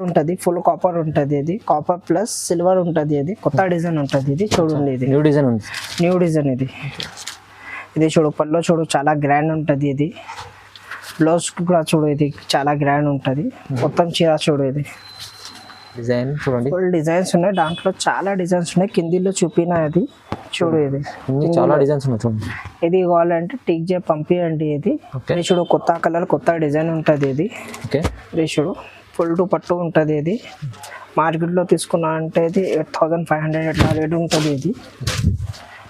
ఉంటది, full copper ఉంటది. ఇది కాపర్ ప్లస్ సిల్వర్ ఉంటది. ఇది కొత్త డిజైన్ ఉంటది. ఇది చూడండి, ఇది న్యూ డిజైన్ ఉంది. న్యూ డిజైన్ ఇది. ఇది చూడు పల్లో చూడు చాలా గ్రాండ్ ఉంటది. ఇది బ్లౌజ్ కూడా చూడు, ఇది చాలా గ్రాండ్ ఉంటది. మొత్తం చీర చూడు, ఇది డిజైన్ చూడండి, ఫుల్ డిజైన్స్ ఉన్నాయి. దాంట్లో చాలా డిజైన్స్ ఉన్నాయి. కిందిలో చూపిన అది చూడు, ఇది చాలా డిజైన్స్ ఉన్నాయి చూడండి. ఇది కావాలంటే టిక్ చేసి పంపియండి. ఇది చూడు కొత్త కలర్ కొత్త డిజైన్ ఉంటది. ఇది ఇది చూడు ఫుల్ టు పట్టు ఉంటది. ఇది మార్కెట్లో తీసుకున్నా అంటే ఇది 8500 అట్లా రేట్ ఉంటుంది.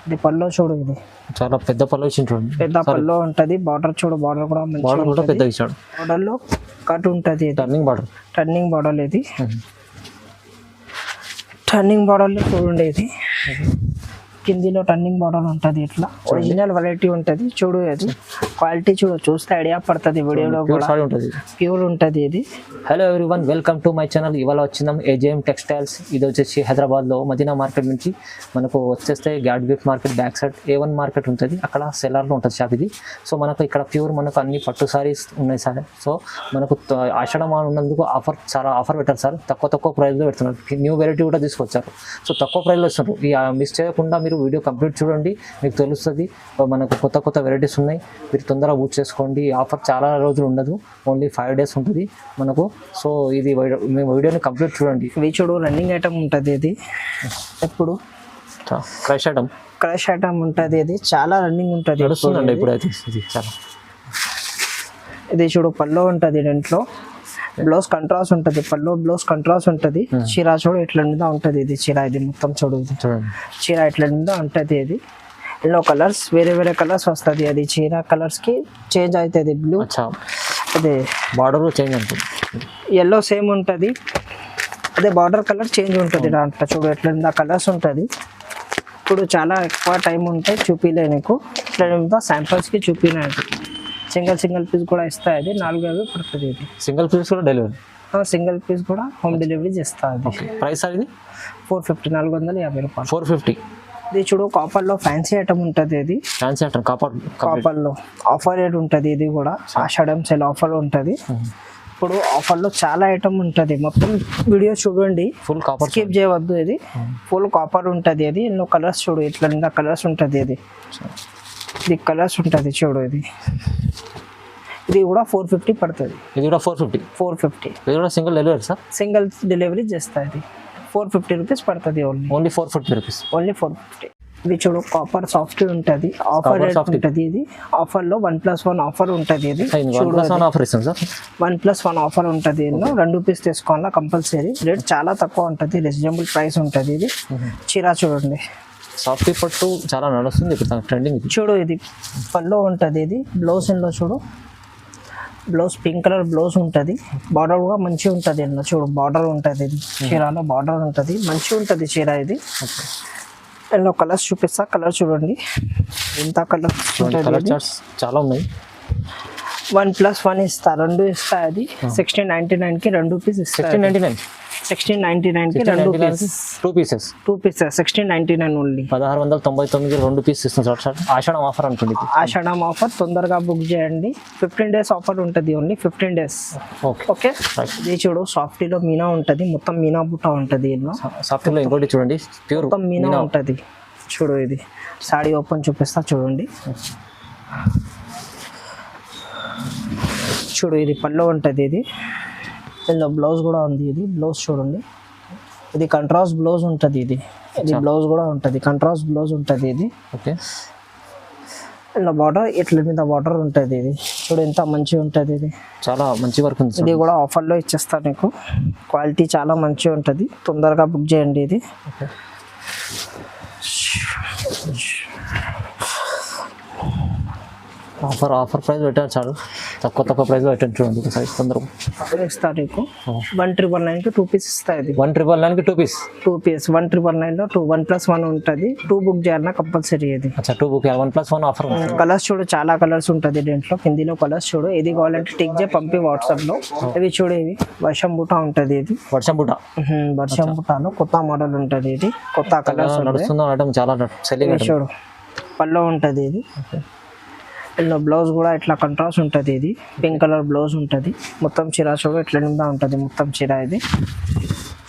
ఇది పల్లో చూడు, ఇది చాలా పెద్ద పల్లో ఇచ్చిండు, పెద్ద పల్లో ఉంటది. బార్డర్ చూడు, బార్డర్ కూడా మంచిగా పెద్దగా ఇచ్చాడు. బార్డర్ లో కట్ ఉంటది. టర్నింగ్ బార్డర్ ఇది టర్నింగ్ బార్డర్ లో చూడండి. ఇది కిందిలో టర్నింగ్ బార్డర్ ఉంటుంది. ఇట్లా ఒరిజినల్ వెరైటీ ఉంటుంది. చూడు అది క్వాలిటీ చూడు, చూస్తే ఐడియా పడుతుంది. వీడియోలో కూడా ప్యూర్ ఉంటుంది. ఇది hello everyone, welcome to my channel. ఇవాళ వచ్చినాం AJM టెక్స్టైల్స్. ఇది వచ్చేసి హైదరాబాద్లో మదీనా మార్కెట్ నుంచి మనకు వచ్చేస్తే GAD gift market back side A1 market ఉంటుంది. అక్కడ సెల్లార్లో ఉంటుంది షాప్ ఇది. సో మనకు ఇక్కడ ప్యూర్ మనకు అన్ని పట్టు సారీస్ ఉన్నాయి సార్. సో మనకు ఆషాఢ మాసం ఉన్నందుకు చాలా ఆఫర్ పెట్టారు సార్. తక్కువ ప్రైస్లో పెడుతున్నారు. న్యూ వెరైటీ కూడా తీసుకొచ్చారు. సో తక్కువ ప్రైస్లో ఇస్తున్నారు. ఈ మిస్ చేయకుండా మీరు వీడియో కంప్లీట్ చూడండి, మీకు తెలుస్తుంది. మనకు కొత్త వెరైటీస్ ఉన్నాయి. మీరు తొందరగా బుక్ చేసుకోండి. ఈ ఆఫర్ చాలా రోజులు ఉండదు, ఓన్లీ 5 days ఉంటుంది మనకు. సో ఇది మేము వీడియోని కంప్లీట్ చూడండి. ఇవి చూడు రన్నింగ్ ఐటమ్ ఉంటుంది. ఇది ఎప్పుడు క్రష్ ఐటమ్ ఉంటుంది. ఇది చాలా రన్నింగ్ ఉంటుంది. ఇప్పుడు అయితే ఇది చాలా. ఇది చూడు పల్లో ఉంటుంది. దీంట్లో బ్లౌజ్ కంట్రాస్ట్ ఉంటుంది. పల్లో బ్లౌజ్ కంట్రాస్ట్ ఉంటుంది. చీర చూడు ఇట్లా మీద ఉంటుంది. ఇది చీర ఇది మొత్తం చూడు, ఇది చీర ఇట్లా మీద ఉంటుంది. ఇది ఎల్లో కలర్స్ వేరే కలర్స్ వస్తుంది. అది చీర కలర్స్ కి చేంజ్ అవుతుంది. బ్లూ అదే బార్డర్ చేంజ్ ఉంటుంది. ఎల్లో సేమ్ ఉంటుంది. అదే బార్డర్ కలర్ చేంజ్ ఉంటుంది. దాంట్లో చూడు ఎట్లా మీద కలర్స్ ఉంటుంది. ఇప్పుడు చాలా ఎక్కువ టైం ఉంటే చూపిలే నీకు. ఇట్లా మీద శాంపిల్స్కి చూపినాయి. సింగిల్ పీస్ కూడా ఇస్తాయి. అది 4,000 పడుతుంది. ఇది సింగిల్ పీస్ కూడా డెలివరీ, సింగిల్ పీస్ కూడా హోమ్ డెలివరీ చేస్తుంది. ప్రైస్ అది 450 450 రూపాయలు. 450. ఇది చూడు కాపర్ లో ఫ్యాన్సీ ఐటమ్ ఉంటుంది. ఇది ఫ్యాన్సీ ఐటమ్ కాపర్ లో ఆఫర్ రేట్ ఉంటుంది. ఇది కూడా ఆషాఢం సేల్ ఆఫర్ ఉంటుంది. ఇప్పుడు ఆఫర్ లో చాలా ఐటమ్ ఉంటుంది. మొత్తం వీడియో చూడండి, ఫుల్ కాపర్ స్కిప్ చేయవద్దు. ఇది ఫుల్ కాపర్ ఉంటుంది. అది ఎన్నో కలర్స్ చూడు, ఇట్లా కలర్స్ ఉంటుంది. ఇది కలర్స్ ఉంటుంది చూడు. ఇది కూడా 450 పడుతుంది. ఇది కూడా 450. ఇది కూడా single delivery sir, single delivery చేస్తుంది. 450 రూపీస్ పడుతుంది. Only 450 rupees, only 450. ఇది చూడు కాపర్ సాఫ్ట్ ఉంటుంది. ఆఫర్ రేట్ ఉంటుంది. ఇది ఆఫర్ లో 1+1 ఆఫర్ ఉంటుంది. ఇది 1+1 ఆఫర్ ఇస్తాం సార్. 1+1 ఆఫర్ ఉంటుంది. 2 పీస్ తీసుకోవాలా కంపల్సరీ. రేట్ చాలా తక్కువ ఉంటుంది. రీజనబుల్ ప్రైస్ ఉంటుంది. ఇది చీర చూడండి, సాఫ్ట్ పట్టు చాలా నడుస్తుంది ఇప్పుడు ట్రెండింగ్. చూడు ఇది పల్లో ఉంటుంది. ఇది బ్లౌజ్ లో చూడు, బ్లౌజ్ పింక్ కలర్ బ్లౌజ్ ఉంటుంది. బార్డర్ కూడా మంచిగా ఉంటుంది. చూడు బార్డర్ ఉంటుంది. ఇది చీరలో బార్డర్ ఉంటుంది, మంచిగా ఉంటుంది చీర. ఇది ఎల్లో కలర్స్ చూపిస్తా. కలర్ చూడండి ఎంత కలర్ చాలా ఉన్నాయి. 1+1 ఇస్తా, 2 ఇస్తా. అది 1699కి 2 పీస్ ఇస్తా. 1699కి 2 పీసెస్, 2 పీసెస్ 1699 ఓన్లీ. 1699కి 2 పీస్ ఇస్తాం సార్. ఆషాఢం ఆఫర్ అనుకోండి. ఆషాఢం ఆఫర్ తొందరగా బుక్ చేయండి. 15 days ఆఫర్ ఉంటుంది. Only 15 days. ఓకే. ఇది చూడు సాఫ్టీలో మీనా ఉంటుంది. మొత్తం మీనా బుట్ట ఉంటుంది. సాఫ్టీలో ఇంకోటి చూడండి, ప్యూర్ మొత్తం మీనా ఉంటుంది. చూడు ఇది సాడీ ఓపెన్ చూపిస్తా చూడండి. చూడు ఇది పల్లో ఉంటుంది. ఇది ఇందులో బ్లౌజ్ కూడా ఉంది. ఇది బ్లౌజ్ చూడండి, ఇది కంట్రాస్ట్ బ్లౌజ్ ఉంటుంది. ఇది బ్లౌజ్ కూడా ఉంటుంది, కంట్రాస్ట్ బ్లౌజ్ ఉంటుంది. ఇది ఓకే. ఇందులో బార్డర్ ఇట్ల మీద బార్డర్ ఉంటుంది. ఇది చూడు ఎంత మంచిగా ఉంటుంది. ఇది చాలా మంచి వర్క్ ఉంది. ఇది కూడా ఆఫర్లో ఇచ్చేస్తాను నీకు. క్వాలిటీ చాలా మంచిగా ఉంటుంది. తొందరగా బుక్ చేయండి. ఇది ఆఫర్ ప్రైస్ పెట్టారు చాలు. తక్కువ ప్రైస్ పెట్టండి చూడండి. ఒకసారి తొందరగా ఇస్తా నీకు. 1999కి 2 పీస్ ఇస్తా. ఇది 1999కి 2 పీస్, 2 పీస్ 1999లో 1+1 ఉంటుంది. 2 బుక్ చేయాలన్నా కంపల్సరీ. ఇది 2 బుక్ 1+1 ఆఫర్. కలర్స్ చూడు చాలా కలర్స్ ఉంటుంది దీంట్లో. హిందీలో కలర్స్ చూడు. ఇది కావాలంటే టిక్ చేసి పంపి వాట్సాప్ లో. ఇవి చూడు, ఇవి వర్షం బుట్ట ఉంటుంది. ఇది వర్షం బుట్టలో కొత్త మోడల్ ఉంటుంది. ఇది కొత్త కలర్స్ నడుస్తుంది. చాలా చూడు పల్లో ఉంటుంది. ఇది ఇందులో బ్లౌజ్ కూడా ఇట్లా కంట్రాస్ట్ ఉంటుంది. ఇది పింక్ కలర్ బ్లౌజ్ ఉంటుంది. మొత్తం చీర చూడు ఇట్లా నిండా ఉంటుంది. మొత్తం చీర ఇది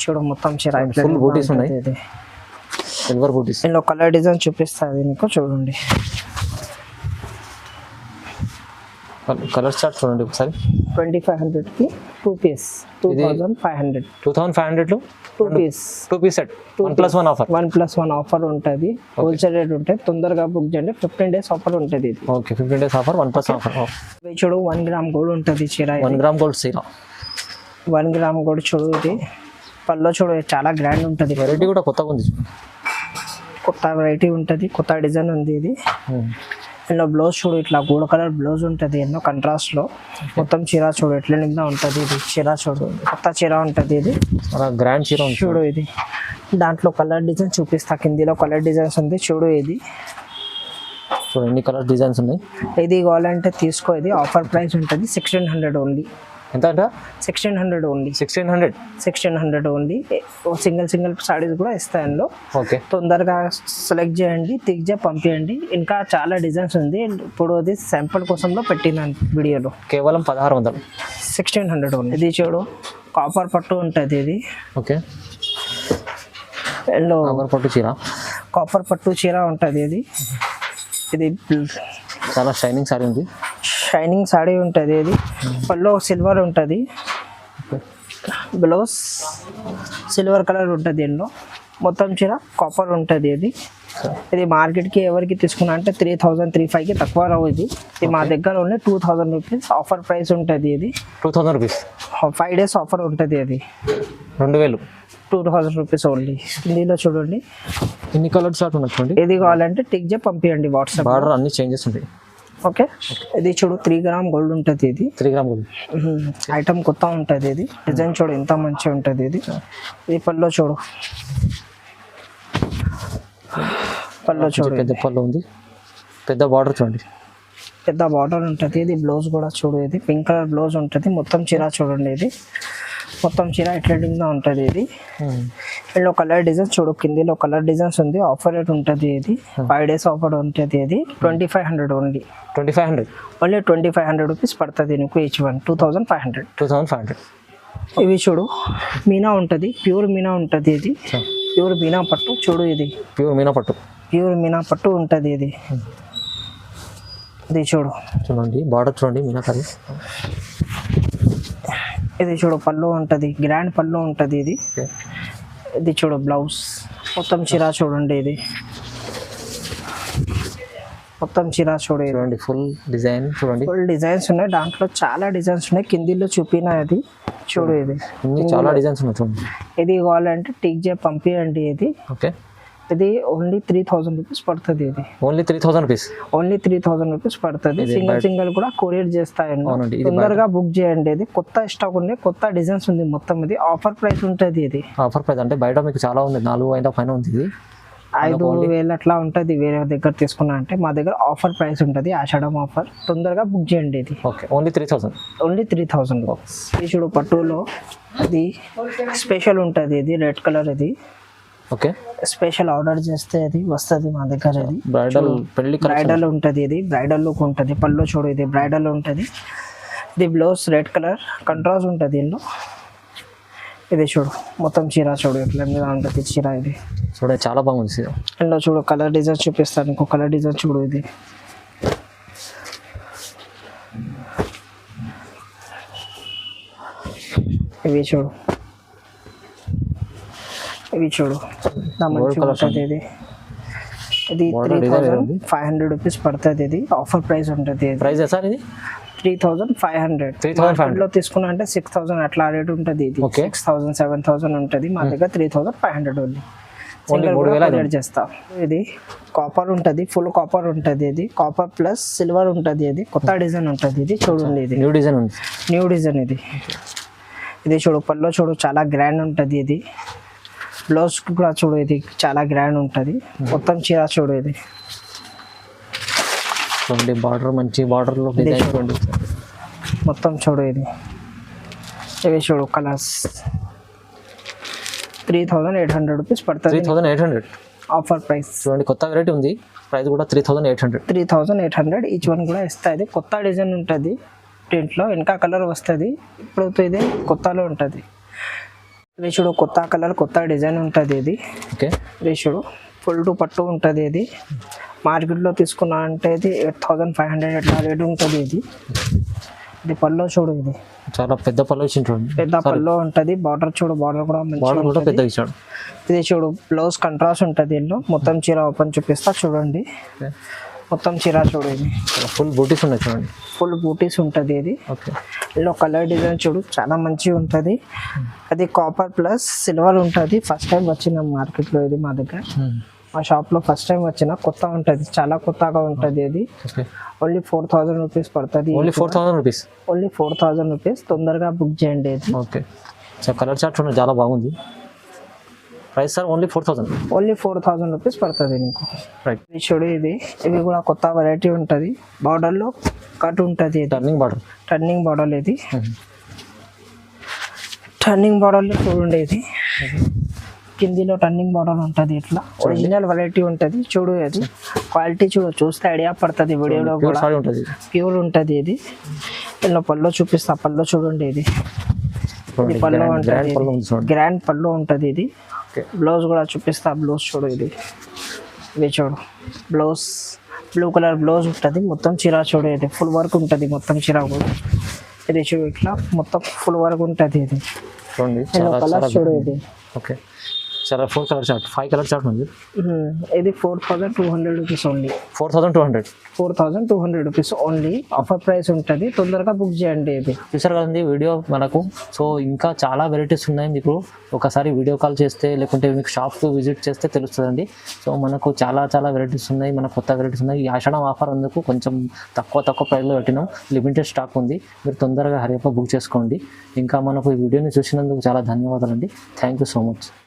చూడు, మొత్తం చీర ఇట్లా ఫుల్ నిండా బూటీస్ ఉన్నాయి, ఉంటుంది. ఇది సిల్వర్ బూటీస్. ఇందులో కలర్ డిజైన్ చూపిస్తుంది మీకు చూడండి. కలర్ చార్ట్ చూడండి ఒకసారి. 2500కి 2 piece 2500. 2500 2 piece 2 piece set 1+1 offer. 1+1 offer ఉంటుంది. హోల్సేల్ రేట్ ఉంటుంది. తొందరగా బుక్ చేయండి. 15 డేస్ ఆఫర్ ఉంటుంది. ఇది ఓకే, 15 డేస్ ఆఫర్, 1+ ఆఫర్. ఇది చూడు 1 గ్రామ్ గోల్డ్ ఉంటుంది చీర. 1 గ్రామ్ గోల్డ్ చీర, 1 గ్రామ్ గోల్డ్ చూడు. ఇది పళ్ళు చూడు చాలా గ్రాండ్ ఉంటుంది. వెరైటీ కూడా కొత్తగా ఉంది, కొత్త వెరైటీ ఉంటుంది. కొత్త డిజైన్ ఉంది. ఇది ఎన్నో బ్లౌజ్ చూడు ఇట్లా గోల్డ్ కలర్ బ్లౌజ్ ఉంటుంది. ఎన్నో కంట్రాస్ట్ లో మొత్తం చీర చూడు ఎట్లా నిండా ఉంటుంది. ఇది చీర చూడు కొత్త చీర ఉంటుంది. ఇది గ్రాండ్ చీర చూడు. ఇది దాంట్లో కలర్ డిజైన్ చూపిస్తా. కిందిలో కలర్ డిజైన్స్ ఉంది చూడు. ఇది చూడు ఎన్ని కలర్ డిజైన్స్ ఉన్నాయి. ఇది కావాలంటే తీసుకో. ఇది ఆఫర్ ప్రైస్ ఉంటుంది 1600 ఓన్లీ. ఎంత అంట? 1600 ఓన్లీ. 1600 ఓన్లీ. సింగిల్ సారీస్ కూడా ఇస్తాయి అందులో. ఓకే, తొందరగా సెలెక్ట్ చేయండి, తిరిగి పంపించండి. ఇంకా చాలా డిజైన్స్ ఉంది. ఇప్పుడు అది శాంపుల్ కోసంలో పెట్టినాను వీడియోలో. కేవలం 1600. 1600 ఓన్లీ. ఇది చూడు కాపర్ పట్టు ఉంటుంది. ఇది ఓకే, ఎల్లో పట్టు చీర, కాపర్ పట్టు చీర ఉంటుంది. ఇది చాలా షైనింగ్ సారీ ఉంది. షైనింగ్ సారీ ఉంటుంది. ఇది పళ్ళు సిల్వర్ ఉంటుంది. బ్లౌజ్ సిల్వర్ కలర్ ఉంటుంది. ఎన్నో మొత్తం చీర కాపర్ ఉంటుంది. ఇది మార్కెట్కి ఎవరికి తీసుకున్నా అంటే 3000-3500కి తక్కువ రావు. ఇది మా దగ్గర ఓన్లీ 2000 రూపీస్ ఆఫర్ ప్రైస్ ఉంటుంది. ఇది 2000 రూపీస్ 5 డేస్ ఆఫర్ ఉంటుంది. అది 2000, 2000 రూపీస్ ఓన్లీ. హిందీలో చూడండి ఎన్ని కలర్ చార్ట్ ఉన్నట్టు. ఇది కావాలంటే టిక్ చేసి పంపించండి వాట్సాప్. బార్డర్ అన్ని చేంజెస్ ఉంటాయి. ఓకే, ఇది చూడు 3 గ్రామ్ గోల్డ్ ఉంటుంది. ఇది 3 గ్రామ్ గోల్డ్ ఐటమ్ కొత్త ఉంటుంది. ఇది డిజైన్ చూడు ఎంత మంచిగా ఉంటుంది. ఇది పళ్ళు చూడు, పళ్ళు చూడు పెద్ద పళ్ళు ఉంది. పెద్ద బార్డర్ చూడండి, పెద్ద బార్డర్ ఉంటుంది. ఇది బ్లౌజ్ కూడా చూడు. ఇది పింక్ కలర్ బ్లౌజ్ ఉంటుంది. మొత్తం చీర చూడండి. ఇది మొత్తం చీర ఎట్లా ఉంటుంది. ఇది ఇందులో కలర్ డిజైన్స్ చూడు. కిందిలో కలర్ డిజైన్స్ ఉంది. ఆఫర్ రేట్ ఉంటుంది. ఇది 5 డేస్ ఆఫర్ ఉంటుంది. ఇది 2500 ఓన్లీ. 2500 ఓన్లీ 2500 రూపీస్ పడుతుంది నీకు. Each one 2500. ఇవి చూడు మీనా ఉంటుంది. ప్యూర్ మీనా ఉంటుంది. ఇది ప్యూర్ మీనా పట్టు చూడు. ఇది ప్యూర్ మీనా పట్టు ఉంటుంది. ఇది చూడు చూడండి, బార్డర్ చూడండి మీనాకారి. ఇది చూడు పళ్ళు ఉంటుంది. గ్రాండ్ పళ్ళు ఉంటుంది. ఇది చూడు బ్లౌజ్ మొత్తం చీర చూడండి. ఇది మొత్తం చీర చూడండి. ఫుల్ డిజైన్ చూడండి. ఫుల్ డిజైన్స్ ఉన్నాయి. దాంట్లో చాలా డిజైన్స్ ఉన్నాయి. కిందిలో చూపిన అది చూడు. ఇది చాలా డిజైన్స్ ఉన్నాయి చూడండి. ఇది కావాలంటే టిక్ చేసి పంపించండి. ఇది ఓకే, ఇది ఓన్లీ 3000 రూపీస్ పడుతుంది. ఇది ఓన్లీ 3000 రూపీస్. ఓన్లీ 3000 రూపీస్ పడుతుంది. సింగిల్ కూడా కొరియర్ చేస్తాయండి. తొందరగా బుక్ చేయండి. ఇది కొత్త స్టాక్ ఉంది. కొత్త డిజైన్స్ ఉంది. మొత్తం ఇది ఆఫర్ ప్రైస్ ఉంటుంది. ఇది ఆఫర్ ప్రైస్ అంటే బయట మీకు చాలా ఉంది. 4000 పైన ఉంది. ఇది 5000 అట్లా ఉంటుంది. వేరే దగ్గర తీసుకున్నా అంటే మా దగ్గర ఆఫర్ ప్రైస్ ఉంటుంది. ఆషాఢం ఆఫర్. తొందరగా బుక్ చేయండి. ఇది ఓకే, ఓన్లీ 3000. Only 3000 rupees. ఇది చూడు పట్టులో ఇది స్పెషల్ ఉంటుంది. ఇది రెడ్ కలర్. ఇది ఓకే, స్పెషల్ ఆర్డర్ చేస్తే అది వస్తుంది మా దగ్గర. ఇది బ్రైడల్ ఉంటుంది. ఇది బ్రైడల్ లుక్ ఉంటుంది. పళ్ళు చూడు. ఇది బ్రైడల్ ఉంటుంది. ఇది బ్లౌజ్ రెడ్ కలర్ కంట్రాస్ట్ ఉంటుంది. ఇందులో ఇది చూడు మొత్తం చీర చూడు ఎట్లా మీద ఉంటుంది చీర. ఇది చూడండి చాలా బాగుంది. ఇందులో చూడు కలర్ డిజైన్ చూపిస్తాను. ఇంకో కలర్ డిజైన్ చూడు. ఇది ఇవి చూడు మంచిగా ఉంటుంది. ఇది 3500 రూపీస్ పడుతుంది. ఇది ఆఫర్ ప్రైస్ ఉంటుంది. ప్రైస్ సార్ ఇది 3500 లో తీసుకున్నా అంటే 6000 అట్లా రేట్ ఉంటుంది. ఇది 6000 7000 ఉంటుంది. మా దగ్గర 3500 ఓన్లీ. చేస్తా. ఇది కాపర్ ఉంటుంది. ఫుల్ కాపర్ ఉంటుంది. ఇది కాపర్ ప్లస్ సిల్వర్ ఉంటుంది. ఇది కొత్త డిజైన్ ఉంటుంది. ఇది చూడండి. ఇది న్యూ డిజైన్. ఇది చూడు పళ్ళు చూడు చాలా గ్రాండ్ ఉంటుంది. ఇది బ్లౌజ్ కూడా చూడు. ఇది చాలా గ్రాండ్ ఉంటుంది. మొత్తం చీర చూడు. ఇది చూడండి బార్డర్ మంచి బార్డర్ లో డిజైన్ చూడండి మొత్తం చూడు. ఇవి చూడు కలర్స్ 3800 రూపీస్ పడుతుంది. 3800 ఆఫర్ ప్రైస్. చూడండి కొత్త వెరైటీ ఉంది. ప్రైస్ కూడా 3800. 3800 ఈచ్ వన్ కూడా ఇస్తుంది. కొత్త డిజైన్ ఉంటుంది దీంట్లో, వెనక కలర్ వస్తుంది. ఇప్పుడు ఇది కొత్తలో ఉంటుంది. ఇది చూడు కొత్త కలర్ కొత్త డిజైన్ ఉంటుంది. ఇది ఓకే, ఇది చూడు ఫుల్ టు పట్టు ఉంటుంది. ఇది మార్కెట్లో తీసుకున్నా అంటే ఇది 8500 అట్లా రేట్ ఉంటుంది. ఇది పళ్ళు చూడు, ఇది చాలా పెద్ద పళ్ళు ఇచ్చి చూడండి, పెద్ద పళ్ళు ఉంటుంది. బార్డర్ చూడు, బార్డర్ కూడా బార్డర్ కూడా పెద్దగా ఇచ్చాడు. ఇది చూడు బ్లౌజ్ కంట్రాస్ట్ ఉంటుంది. దీనిలో మొత్తం చీర ఓపెన్ చూపిస్తా చూడండి. మొత్తం చీర చూడు, ఇది ఫుల్ బూటీస్ ఉన్నాయి చూడండి, ఫుల్ బూటీస్ ఉంటుంది. ఇది ఓకే, ఇందులో కలర్ డిజైన్ చూడు చాలా మంచిగా ఉంటుంది. అది కాపర్ ప్లస్ సిల్వర్ ఉంటుంది. ఫస్ట్ టైం వచ్చిన మార్కెట్లో ఇది మా దగ్గర, మా షాప్లో ఫస్ట్ టైం వచ్చిన కొత్త ఉంటుంది, చాలా కొత్తగా ఉంటుంది. అది ఓన్లీ 4000 రూపీస్ పడుతుంది. Only 4000 rupees, only 4000 rupees. తొందరగా బుక్ చేయండి. ఇది ఓకే, కలర్ చార్ట్ చూడండి చాలా బాగుంది. Price sir only 4000, only 4000 rupees పడుతుంది నీకు. రైట్, ఇది చూడు, ఇవి కూడా కొత్త వెరైటీ ఉంటుంది. బార్డర్లో కట్ ఉంటుంది. Turning border, turning border. ఇది టర్నింగ్ బార్డర్లో చూడండి, ఇది కిందిలో టర్నింగ్ బార్డర్ ఉంటుంది. ఇట్లా ఒరిజినల్ వెరైటీ ఉంటుంది. చూడు అది క్వాలిటీ చూస్తే ఐడియా పడుతుంది. వీడియోలో కూడా ప్యూర్ ఉంటుంది. ఇది ఇందులో పళ్ళు చూపిస్తా, పళ్ళు చూడండి. ఇది పళ్ళు ఉంటుంది, గ్రాండ్ పళ్ళు ఉంటుంది. ఇది బ్లౌజ్ కూడా చూపిస్తా, బ్లౌజ్ చూడు. ఇది చూడు బ్లౌజ్ బ్లూ కలర్ బ్లౌజ్ ఉంటుంది. మొత్తం చీర చూడు, ఇది ఫుల్ వర్క్ ఉంటుంది. మొత్తం చీర కూడా ఇది చూడు, ఇట్లా మొత్తం ఫుల్ వర్క్ ఉంటుంది. ఇది కలర్ చూడు. ఇది ఓకే, చాలా 4 కలర్ చార్ట్, 5 కలర్ చార్ట్ ఉంది. ఇది 4200 rupees only. 4200 rupees only. Offer price ఉంటుంది. తొందరగా బుక్ చేయండి. ఇది చూసారు కదండి వీడియో మనకు. సో ఇంకా చాలా వెరైటీస్ ఉన్నాయి. మీకు ఒకసారి వీడియో కాల్ చేస్తే లేకుంటే మీకు షాప్కి విజిట్ చేస్తే తెలుస్తుందండి. సో మనకు చాలా వెరైటీస్ ఉన్నాయి, మన కొత్త వెరైటీస్ ఉన్నాయి. ఈ ఆషాఢం ఆఫర్ అందుకు కొంచెం తక్కువ ప్రైస్లో పెట్టినాం. లిమిటెడ్ స్టాక్ ఉంది, మీరు తొందరగా హరియప్ప బుక్ చేసుకోండి. ఇంకా మనకు ఈ వీడియోని చూసినందుకు చాలా ధన్యవాదాలండి. Thank you so much.